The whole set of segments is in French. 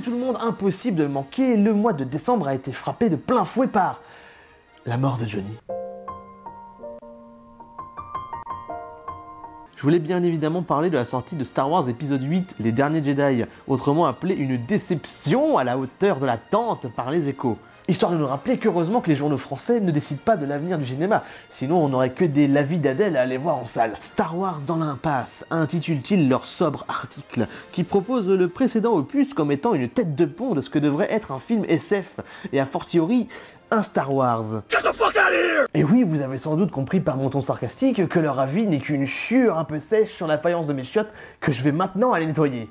tout le monde, impossible de le manquer, le mois de décembre a été frappé de plein fouet par la mort de Johnny. Je voulais bien évidemment parler de la sortie de Star Wars épisode 8, Les Derniers Jedi, autrement appelé une déception à la hauteur de l'attente par les échos. Histoire de nous rappeler qu'heureusement que les journaux français ne décident pas de l'avenir du cinéma, sinon on n'aurait que des lavis d'Adèle à aller voir en salle. Star Wars dans l'impasse, intitule-t-il leur sobre article, qui propose le précédent opus comme étant une tête de pont de ce que devrait être un film SF, et a fortiori un Star Wars. Get the fuck out of here! Et oui, vous avez sans doute compris par mon ton sarcastique que leur avis n'est qu'une chure un peu sèche sur la faïence de mes chiottes que je vais maintenant aller nettoyer.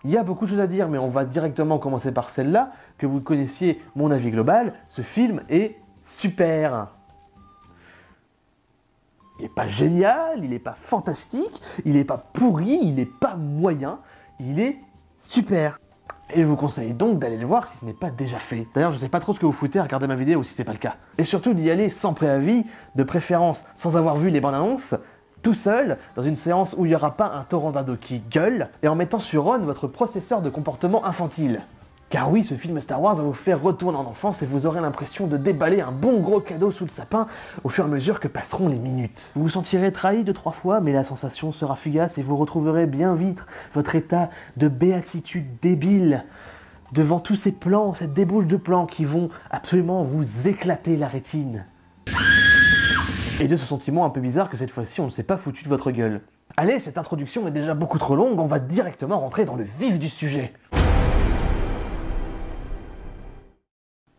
Il y a beaucoup de choses à dire, mais on va directement commencer par celle-là, que vous connaissiez mon avis global. Ce film est super. Il n'est pas génial, il n'est pas fantastique, il n'est pas pourri, il n'est pas moyen, il est super. Et je vous conseille donc d'aller le voir si ce n'est pas déjà fait. D'ailleurs, je sais pas trop ce que vous foutez à regarder ma vidéo si c'est pas le cas. Et surtout d'y aller sans préavis, de préférence sans avoir vu les bandes annonces, tout seul, dans une séance où il n'y aura pas un torrent d'ado qui gueule, et en mettant sur on votre processeur de comportement infantile. Car oui, ce film Star Wars va vous faire retourner en enfance et vous aurez l'impression de déballer un bon gros cadeau sous le sapin au fur et à mesure que passeront les minutes. Vous vous sentirez trahi 2-3 fois, mais la sensation sera fugace et vous retrouverez bien vite votre état de béatitude débile devant tous ces plans, cette débauche de plans qui vont absolument vous éclater la rétine. Et de ce sentiment un peu bizarre que cette fois-ci on ne s'est pas foutu de votre gueule. Allez, cette introduction est déjà beaucoup trop longue, on va directement rentrer dans le vif du sujet.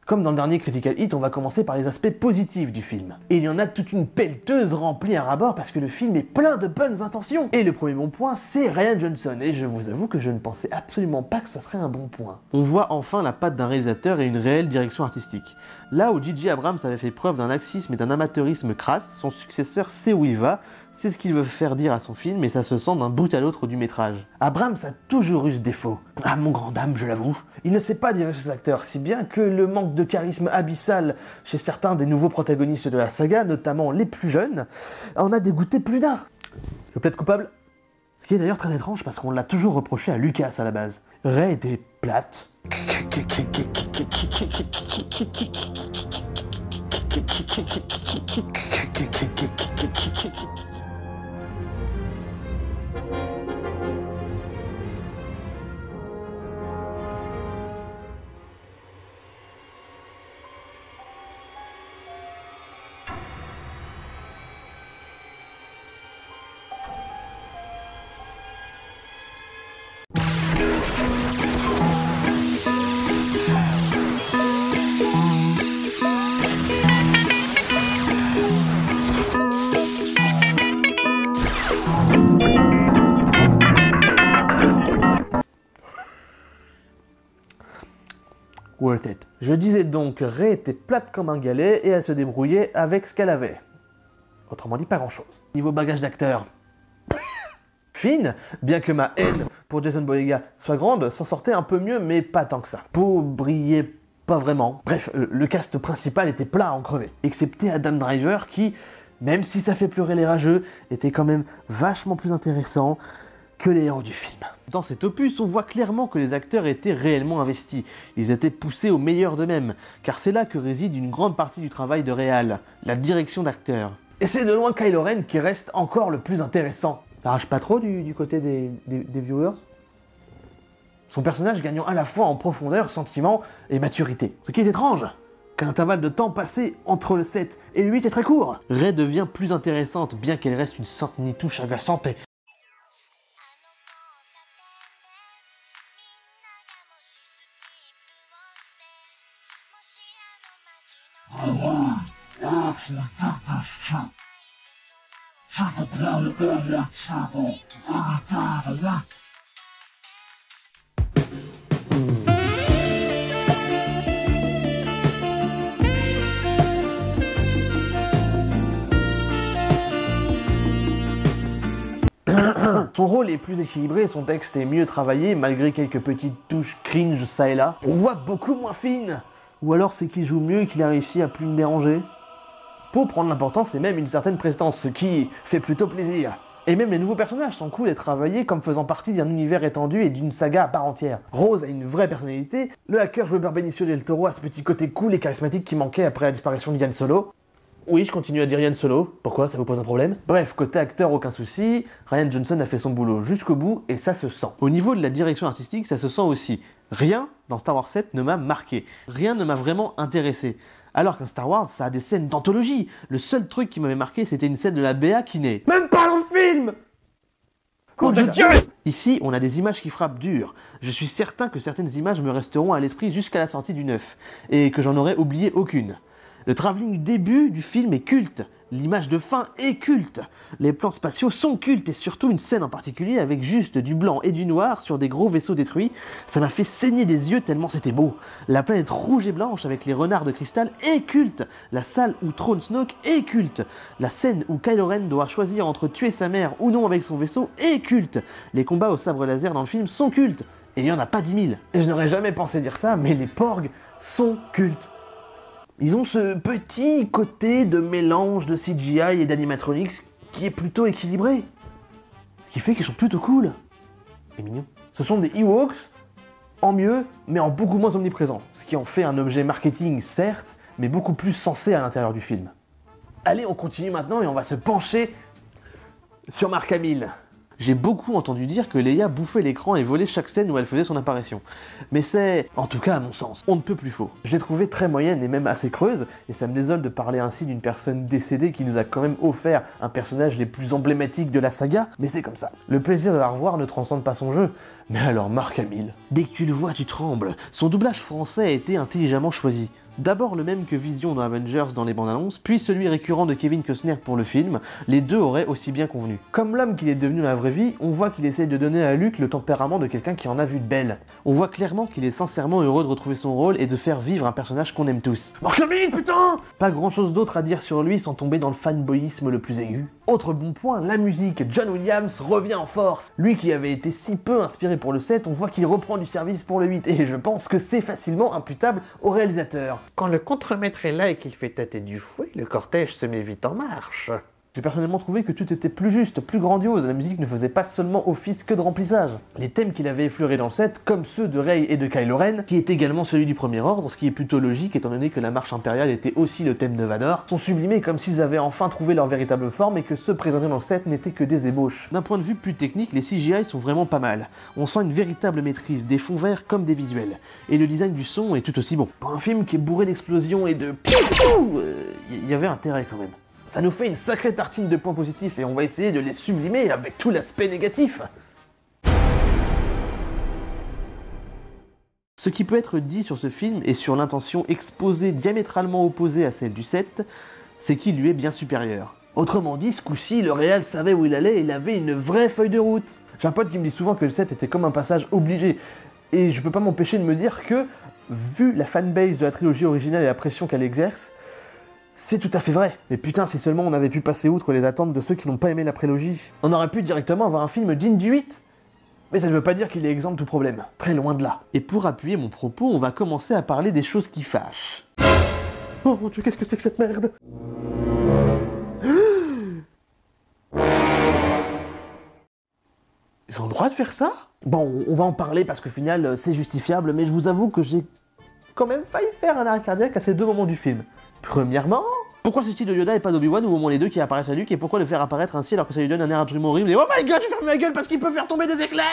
Comme dans le dernier Critical Hit, on va commencer par les aspects positifs du film. Et il y en a toute une pelleteuse remplie à ras-bord parce que le film est plein de bonnes intentions. Et le premier bon point, c'est Rian Johnson. Et je vous avoue que je ne pensais absolument pas que ça serait un bon point. On voit enfin la patte d'un réalisateur et une réelle direction artistique. Là où J.J. Abrams avait fait preuve d'un laxisme et d'un amateurisme crasse, son successeur sait où il va, c'est ce qu'il veut faire dire à son film et ça se sent d'un bout à l'autre du métrage. Abrams a toujours eu ce défaut. Ah, mon grand dame, je l'avoue. Il ne sait pas diriger ses acteurs, si bien que le manque de charisme abyssal chez certains des nouveaux protagonistes de la saga, notamment les plus jeunes, en a dégoûté plus d'un. Je plaide coupable. Ce qui est d'ailleurs très étrange parce qu'on l'a toujours reproché à Lucas à la base. Rey était plate. Worth it. Je disais donc, Rey était plate comme un galet et elle se débrouillait avec ce qu'elle avait. Autrement dit, pas grand-chose. Niveau bagage d'acteur, Finn, bien que ma haine pour Jason Boyega soit grande, s'en sortait un peu mieux, mais pas tant que ça. Poe brillait pas vraiment. Bref, le cast principal était plat à en crever. Excepté Adam Driver qui, même si ça fait pleurer les rageux, était quand même vachement plus intéressant que les héros du film. Dans cet opus, on voit clairement que les acteurs étaient réellement investis. Ils étaient poussés au meilleur d'eux-mêmes, car c'est là que réside une grande partie du travail de réal, la direction d'acteurs. Et c'est de loin Kylo Ren qui reste encore le plus intéressant. Ça arrache pas trop du côté des viewers? Son personnage gagnant à la fois en profondeur, sentiment et maturité. Ce qui est étrange, car l'intervalle de temps passé entre le 7 et le 8 est très court. Rey devient plus intéressante, bien qu'elle reste une sainte nitouche agaçante et... Son rôle est plus équilibré, son texte est mieux travaillé, malgré quelques petites touches cringe ça et là. On voit beaucoup moins Finn. Ou alors c'est qu'il joue mieux et qu'il a réussi à plus me déranger. Pour prendre l'importance et même une certaine prestance, ce qui fait plutôt plaisir. Et même les nouveaux personnages sont cool et travaillés comme faisant partie d'un univers étendu et d'une saga à part entière. Rose a une vraie personnalité, le hacker joué par Benicio del Toro a ce petit côté cool et charismatique qui manquait après la disparition de Han Solo. Oui, je continue à dire Han Solo, pourquoi, ça vous pose un problème? Bref, côté acteur, aucun souci, Rian Johnson a fait son boulot jusqu'au bout et ça se sent. Au niveau de la direction artistique, ça se sent aussi. Rien dans Star Wars 7 ne m'a marqué, rien ne m'a vraiment intéressé. Alors qu'un Star Wars, ça a des scènes d'anthologie. Le seul truc qui m'avait marqué, c'était une scène de la BA qui n'est même pas dans le film. Mon Dieu! Ici, on a des images qui frappent dur. Je suis certain que certaines images me resteront à l'esprit jusqu'à la sortie du 9, et que j'en aurai oublié aucune. Le travelling du début du film est culte. L'image de fin est culte. Les plans spatiaux sont cultes et surtout une scène en particulier avec juste du blanc et du noir sur des gros vaisseaux détruits. Ça m'a fait saigner des yeux tellement c'était beau. La planète rouge et blanche avec les renards de cristal est culte. La salle où trône Snoke est culte. La scène où Kylo Ren doit choisir entre tuer sa mère ou non avec son vaisseau est culte. Les combats au sabre laser dans le film sont cultes. Et il n'y en a pas 10 000. Et je n'aurais jamais pensé dire ça, mais les porgs sont cultes. Ils ont ce petit côté de mélange de CGI et d'animatronics qui est plutôt équilibré. Ce qui fait qu'ils sont plutôt cool. Et mignons. Ce sont des Ewoks, en mieux, mais en beaucoup moins omniprésent. Ce qui en fait un objet marketing, certes, mais beaucoup plus sensé à l'intérieur du film. Allez, on continue maintenant et on va se pencher sur Mark Hamill. J'ai beaucoup entendu dire que Leia bouffait l'écran et volait chaque scène où elle faisait son apparition. Mais c'est, en tout cas à mon sens, on ne peut plus faux. Je l'ai trouvée très moyenne et même assez creuse, et ça me désole de parler ainsi d'une personne décédée qui nous a quand même offert un personnage les plus emblématiques de la saga, mais c'est comme ça. Le plaisir de la revoir ne transcende pas son jeu. Mais alors Mark Hamill, dès que tu le vois tu trembles. Son doublage français a été intelligemment choisi. D'abord le même que Vision dans Avengers dans les bandes annonces, puis celui récurrent de Kevin Costner pour le film, les deux auraient aussi bien convenu. Comme l'homme qu'il est devenu dans la vraie vie, on voit qu'il essaye de donner à Luke le tempérament de quelqu'un qui en a vu de belle. On voit clairement qu'il est sincèrement heureux de retrouver son rôle et de faire vivre un personnage qu'on aime tous. Mark Hamill, putain! Pas grand chose d'autre à dire sur lui sans tomber dans le fanboyisme le plus aigu. Autre bon point, la musique. John Williams revient en force. Lui qui avait été si peu inspiré pour le 7, on voit qu'il reprend du service pour le 8, et je pense que c'est facilement imputable au réalisateur. Quand le contremaître est là et qu'il fait tâter du fouet, le cortège se met vite en marche. J'ai personnellement trouvé que tout était plus juste, plus grandiose, la musique ne faisait pas seulement office que de remplissage. Les thèmes qu'il avait effleurés dans le set, comme ceux de Rey et de Kylo Ren, qui est également celui du Premier Ordre, ce qui est plutôt logique étant donné que la marche impériale était aussi le thème de Vador, sont sublimés comme s'ils avaient enfin trouvé leur véritable forme et que ceux présentés dans le set n'étaient que des ébauches. D'un point de vue plus technique, les CGI sont vraiment pas mal. On sent une véritable maîtrise, des fonds verts comme des visuels. Et le design du son est tout aussi bon. Pour un film qui est bourré d'explosions et de il y avait intérêt quand même. Ça nous fait une sacrée tartine de points positifs et on va essayer de les sublimer avec tout l'aspect négatif. Ce qui peut être dit sur ce film et sur l'intention exposée diamétralement opposée à celle du 7, c'est qu'il lui est bien supérieur. Autrement dit, ce coup-ci, le réal savait où il allait et il avait une vraie feuille de route. J'ai un pote qui me dit souvent que le 7 était comme un passage obligé. Et je peux pas m'empêcher de me dire que, vu la fanbase de la trilogie originale et la pression qu'elle exerce, c'est tout à fait vrai. Mais putain, si seulement on avait pu passer outre les attentes de ceux qui n'ont pas aimé la prélogie. On aurait pu directement avoir un film digne du 8. Mais ça ne veut pas dire qu'il est exempt de tout problème. Très loin de là. Et pour appuyer mon propos, on va commencer à parler des choses qui fâchent. Oh mon Dieu, qu'est-ce que c'est que cette merde? Ils ont le droit de faire ça? Bon, on va en parler parce qu'au final, c'est justifiable, mais je vous avoue que j'ai quand même failli faire un arrêt cardiaque à ces deux moments du film. Premièrement, pourquoi ce style de Yoda et pas d'Obi-Wan ou au moins les deux qui apparaissent à Luke, et pourquoi le faire apparaître ainsi alors que ça lui donne un air absolument horrible et oh my god, je ferme ma gueule parce qu'il peut faire tomber des éclairs.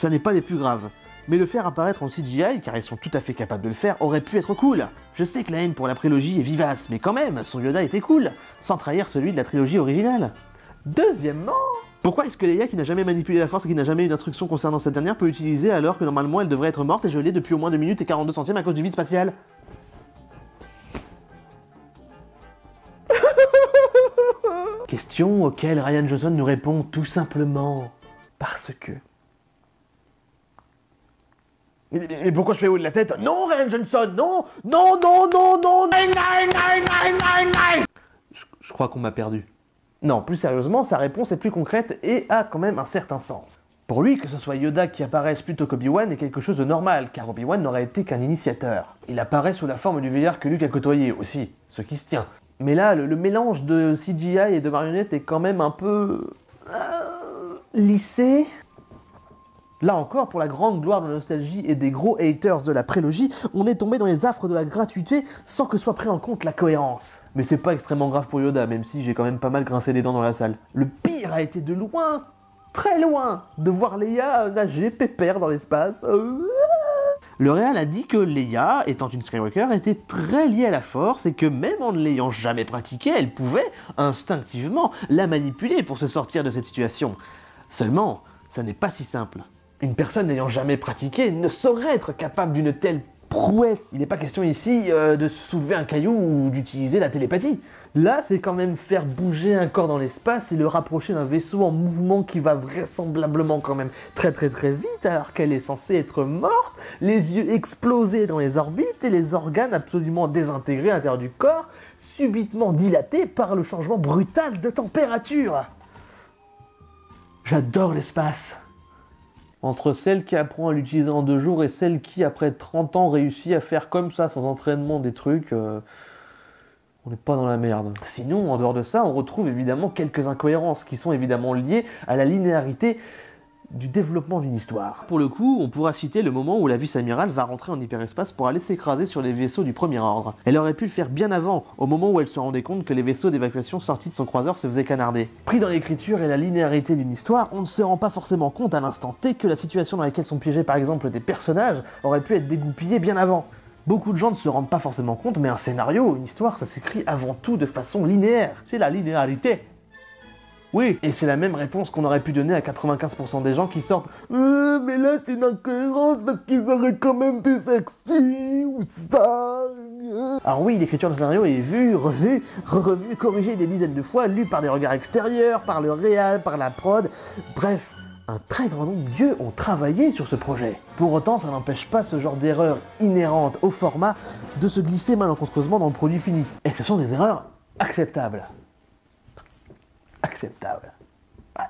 Ça n'est pas les plus graves. Mais le faire apparaître en CGI, car ils sont tout à fait capables de le faire, aurait pu être cool. Je sais que la haine pour la prélogie est vivace, mais quand même, son Yoda était cool, sans trahir celui de la trilogie originale. Deuxièmement, pourquoi est-ce que Leia, qui n'a jamais manipulé la force et qui n'a jamais eu d'instruction concernant cette dernière, peut l'utiliser alors que normalement elle devrait être morte et gelée depuis au moins 2 minutes et 42 centièmes à cause du vide spatial? Question auquel Rian Johnson nous répond tout simplement parce que... Mais pourquoi je fais haut de la tête? Non, Rian Johnson, non. Je crois qu'on m'a perdu. Non, plus sérieusement, sa réponse est plus concrète et a quand même un certain sens. Pour lui, que ce soit Yoda qui apparaisse plutôt qu'Obi-Wan est quelque chose de normal, car Obi-Wan n'aurait été qu'un initiateur. Il apparaît sous la forme du vieillard que Luke a côtoyé aussi, ce qui se tient. Mais là, le mélange de CGI et de marionnettes est quand même un peu... lissé. Là encore, pour la grande gloire de la nostalgie et des gros haters de la prélogie, on est tombé dans les affres de la gratuité sans que soit pris en compte la cohérence. Mais c'est pas extrêmement grave pour Yoda, même si j'ai quand même pas mal grincé les dents dans la salle. Le pire a été de loin, très loin, de voir Leia nager pépère dans l'espace. Le réal a dit que Leia, étant une Skywalker, était très liée à la Force et que même en ne l'ayant jamais pratiquée, elle pouvait, instinctivement, la manipuler pour se sortir de cette situation. Seulement, ça n'est pas si simple. Une personne n'ayant jamais pratiqué ne saurait être capable d'une telle prouesse. Il n'est pas question ici de soulever un caillou ou d'utiliser la télépathie. Là, c'est quand même faire bouger un corps dans l'espace et le rapprocher d'un vaisseau en mouvement qui va vraisemblablement quand même très vite alors qu'elle est censée être morte, les yeux explosés dans les orbites et les organes absolument désintégrés à l'intérieur du corps, subitement dilatés par le changement brutal de température. J'adore l'espace. Entre celle qui apprend à l'utiliser en 2 jours et celle qui, après 30 ans, réussit à faire comme ça, sans entraînement, des trucs, on n'est pas dans la merde. Sinon, en dehors de ça, on retrouve évidemment quelques incohérences qui sont évidemment liées à la linéarité du développement d'une histoire. Pour le coup, on pourra citer le moment où la vice-amirale va rentrer en hyperespace pour aller s'écraser sur les vaisseaux du premier ordre. Elle aurait pu le faire bien avant, au moment où elle se rendait compte que les vaisseaux d'évacuation sortis de son croiseur se faisaient canarder. Pris dans l'écriture et la linéarité d'une histoire, on ne se rend pas forcément compte à l'instant T que la situation dans laquelle sont piégés par exemple des personnages aurait pu être dégoupillée bien avant. Beaucoup de gens ne se rendent pas forcément compte, mais un scénario, une histoire, ça s'écrit avant tout de façon linéaire. C'est la linéarité. Oui, et c'est la même réponse qu'on aurait pu donner à 95% des gens qui sortent « mais là c'est une incohérence parce qu'ils auraient quand même pu faire ci ou ça... » Alors oui, l'écriture de scénario est vue, revue, corrigée des dizaines de fois, lue par des regards extérieurs, par le réal, par la prod, bref, un très grand nombre d'yeux ont travaillé sur ce projet. Pour autant, ça n'empêche pas ce genre d'erreur inhérente au format de se glisser malencontreusement dans le produit fini. Et ce sont des erreurs acceptables. Acceptable. Ouais.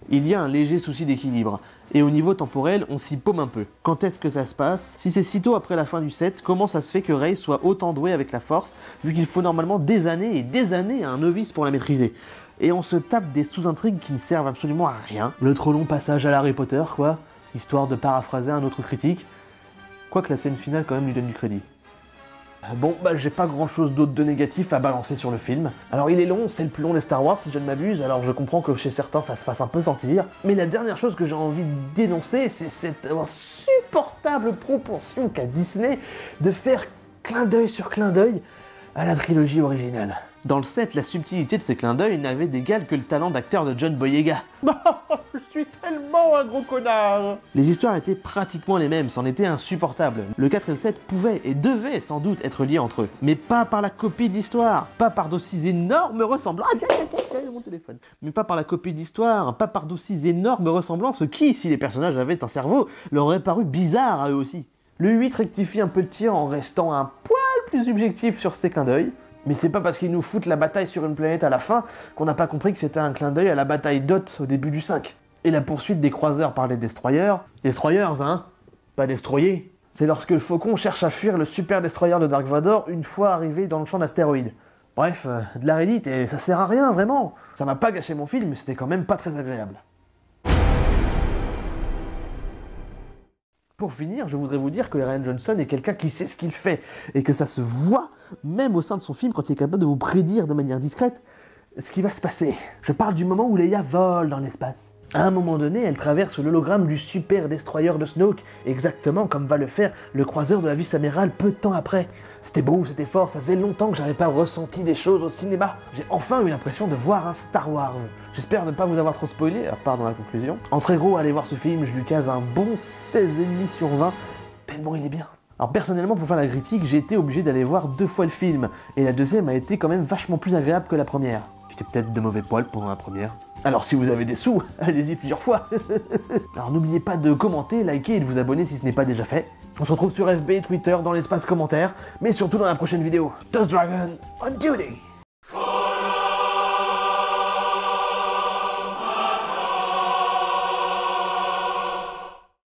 Il y a un léger souci d'équilibre, et au niveau temporel, on s'y paume un peu. Quand est-ce que ça se passe? Si c'est sitôt après la fin du set, comment ça se fait que Rey soit autant doué avec la force, vu qu'il faut normalement des années et des années à un novice pour la maîtriser? Et on se tape des sous-intrigues qui ne servent absolument à rien. Le trop long passage à Harry Potter, quoi, histoire de paraphraser un autre critique. Quoique la scène finale quand même lui donne du crédit. Bon, bah j'ai pas grand chose d'autre de négatif à balancer sur le film. Alors il est long, c'est le plus long des Star Wars si je ne m'abuse, alors je comprends que chez certains ça se fasse un peu sentir. Mais la dernière chose que j'ai envie de dénoncer, c'est cette insupportable propension qu'a Disney de faire clin d'œil sur clin d'œil à la trilogie originale. Dans le set, la subtilité de ces clins d'œil n'avait d'égal que le talent d'acteur de John Boyega. Je suis tellement un gros connard. Les histoires étaient pratiquement les mêmes, c'en était insupportable. Le 4 et le 7 pouvaient et devaient sans doute être liés entre eux, mais pas par la copie de l'histoire, pas par d'aussi énormes ressemblances. Mon téléphone. Mais pas par la copie de l'histoire, pas par d'aussi énormes ressemblances qui, si les personnages avaient un cerveau, leur aurait paru bizarre à eux aussi. Le 8 rectifie un peu le tir en restant un poil plus subjectif sur ses clins d'œil. Mais c'est pas parce qu'ils nous foutent la bataille sur une planète à la fin qu'on n'a pas compris que c'était un clin d'œil à la bataille d'Hoth au début du 5. Et la poursuite des croiseurs par les destroyers... Destroyers, hein? Pas destroyers. C'est lorsque le Faucon cherche à fuir le super destroyer de Dark Vador une fois arrivé dans le champ d'astéroïdes. Bref, de la redite et ça sert à rien, vraiment. Ça m'a pas gâché mon film, mais c'était quand même pas très agréable. Pour finir, je voudrais vous dire que Rian Johnson est quelqu'un qui sait ce qu'il fait, et que ça se voit, même au sein de son film, quand il est capable de vous prédire de manière discrète ce qui va se passer. Je parle du moment où Leia vole dans l'espace. À un moment donné, elle traverse l'hologramme du super destroyer de Snoke, exactement comme va le faire le croiseur de la vice-amirale peu de temps après. C'était beau, c'était fort, ça faisait longtemps que j'avais pas ressenti des choses au cinéma. J'ai enfin eu l'impression de voir un Star Wars. J'espère ne pas vous avoir trop spoilé, à part dans la conclusion. En très gros, allez voir ce film, je lui case un bon 16,5 sur 20, tellement il est bien. Alors personnellement, pour faire la critique, j'ai été obligé d'aller voir 2 fois le film, et la deuxième a été quand même vachement plus agréable que la première. J'étais peut-être de mauvais poil pendant la première. Alors si vous avez des sous, allez-y plusieurs fois. Alors n'oubliez pas de commenter, liker et de vous abonner si ce n'est pas déjà fait. On se retrouve sur FB, Twitter, dans l'espace commentaire, mais surtout dans la prochaine vidéo. Toast Dragon on duty!